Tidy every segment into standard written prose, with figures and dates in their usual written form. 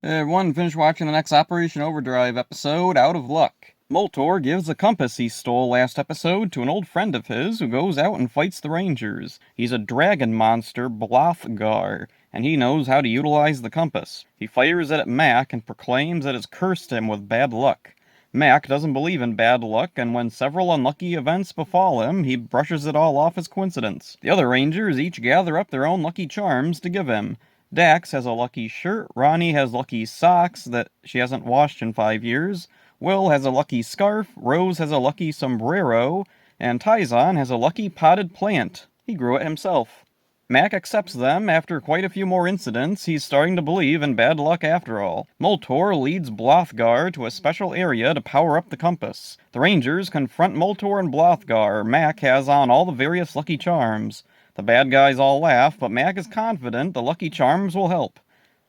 Hey everyone, finished watching the next Operation Overdrive episode, Out of Luck. Moltor gives a compass he stole last episode to an old friend of his who goes out and fights the Rangers. He's a dragon monster, Blothgar, and he knows how to utilize the compass. He fires it at Mac and proclaims it has cursed him with bad luck. Mac doesn't believe in bad luck, and when several unlucky events befall him, he brushes it all off as coincidence. The other Rangers each gather up their own lucky charms to give him. Dax has a lucky shirt, Ronnie has lucky socks that she hasn't washed in 5 years, Will has a lucky scarf, Rose has a lucky sombrero, and Tyzon has a lucky potted plant. He grew it himself. Mac accepts them after quite a few more incidents. He's starting to believe in bad luck after all. Moltor leads Blothgar to a special area to power up the compass. The Rangers confront Moltor and Blothgar. Mac has on all the various lucky charms. The bad guys all laugh, but Mac is confident the lucky charms will help.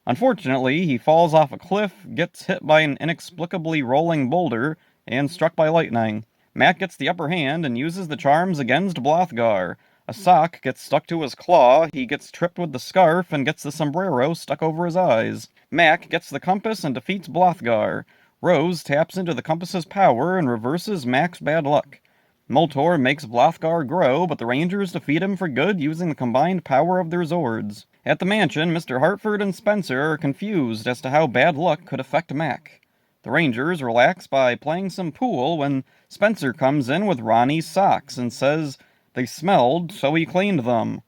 Unfortunately, he falls off a cliff, gets hit by an inexplicably rolling boulder, and struck by lightning. Mac gets the upper hand and uses the charms against Blothgar. A sock gets stuck to his claw, he gets tripped with the scarf, and gets the sombrero stuck over his eyes. Mac gets the compass and defeats Blothgar. Rose taps into the compass's power and reverses Mac's bad luck. Moltor makes Blothgar grow, but the Rangers defeat him for good using the combined power of their Zords. At the mansion, Mr. Hartford and Spencer are confused as to how bad luck could affect Mac. The Rangers relax by playing some pool when Spencer comes in with Ronnie's socks and says they smelled, so he cleaned them.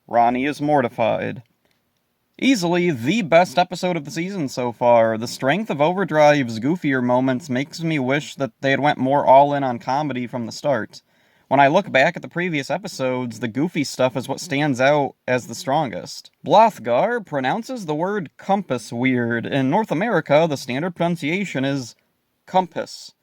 Ronnie is mortified. Easily the best episode of the season so far. The strength of Overdrive's goofier moments makes me wish that they had went more all-in on comedy from the start. When I look back at the previous episodes, the goofy stuff is what stands out as the strongest. Blothgar pronounces the word compass weird. In North America, the standard pronunciation is compass,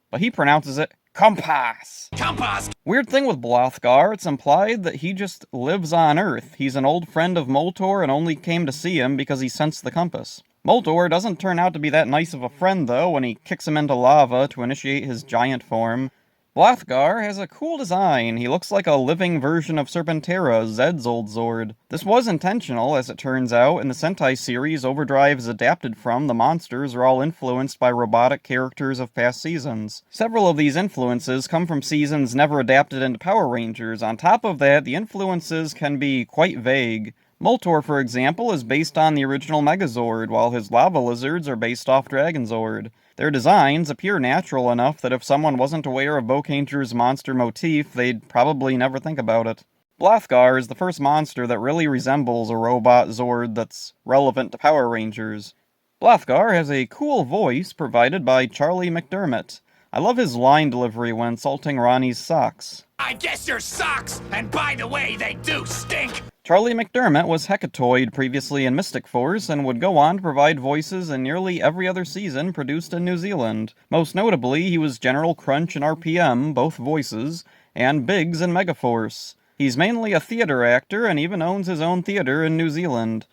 but he pronounces it compass. Compass! Weird thing with Blothgar, it's implied that he just lives on Earth. He's an old friend of Moltor and only came to see him because he sensed the compass. Moltor doesn't turn out to be that nice of a friend, though, when he kicks him into lava to initiate his giant form. Blothgar has a cool design. He looks like a living version of Serpentera, Zed's old Zord. This was intentional, as it turns out. In the Sentai series Overdrive is adapted from, the monsters are all influenced by robotic characters of past seasons. Several of these influences come from seasons never adapted into Power Rangers. On top of that, the influences can be quite vague. Moltor, for example, is based on the original Megazord, while his lava lizards are based off Dragonzord. Their designs appear natural enough that if someone wasn't aware of Bokanger's monster motif, they'd probably never think about it. Blothgar is the first monster that really resembles a robot Zord that's relevant to Power Rangers. Blothgar has a cool voice provided by Charlie McDermott. I love his line delivery when insulting Ronnie's socks. I guess your socks, and by the way, they do stink! Charlie McDermott was Hecatoid previously in Mystic Force and would go on to provide voices in nearly every other season produced in New Zealand. Most notably, he was General Crunch in RPM, both voices, and Biggs in Megaforce. He's mainly a theater actor and even owns his own theater in New Zealand.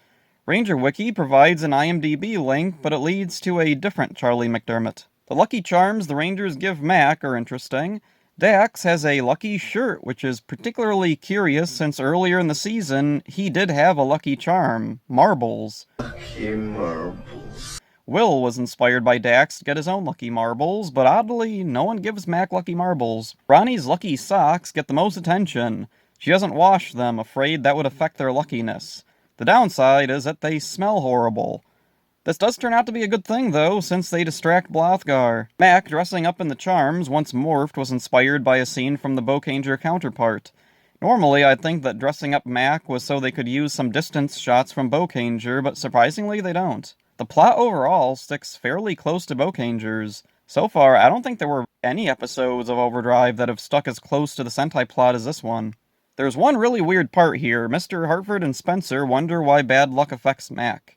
Ranger Wiki provides an IMDb link, but it leads to a different Charlie McDermott. The lucky charms the Rangers give Mac are interesting. Dax has a lucky shirt, which is particularly curious since earlier in the season, he did have a lucky charm, marbles. Lucky marbles. Will was inspired by Dax to get his own lucky marbles, but oddly, no one gives Mac lucky marbles. Ronnie's lucky socks get the most attention. She doesn't wash them, afraid that would affect their luckiness. The downside is that they smell horrible. This does turn out to be a good thing, though, since they distract Blothgar. Mac, dressing up in the charms, once morphed, was inspired by a scene from the Bokanger counterpart. Normally, I'd think that dressing up Mac was so they could use some distance shots from Bokanger, but surprisingly they don't. The plot overall sticks fairly close to Bokanger's. So far, I don't think there were any episodes of Overdrive that have stuck as close to the Sentai plot as this one. There's one really weird part here. Mr. Hartford and Spencer wonder why bad luck affects Mac.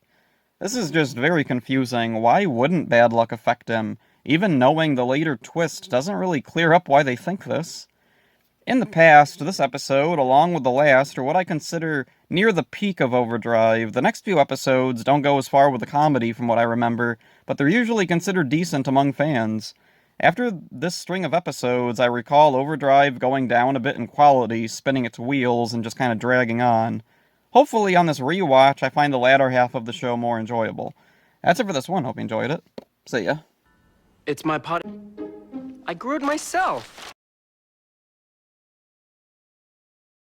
This is just very confusing. Why wouldn't bad luck affect him? Even knowing the later twist doesn't really clear up why they think this. In the past, this episode, along with the last, are what I consider near the peak of Overdrive. The next few episodes don't go as far with the comedy from what I remember, but they're usually considered decent among fans. After this string of episodes, I recall Overdrive going down a bit in quality, spinning its wheels and just kind of dragging on. Hopefully on this rewatch, I find the latter half of the show more enjoyable. That's it for this one. Hope you enjoyed it. See ya. It's my pot. I grew it myself.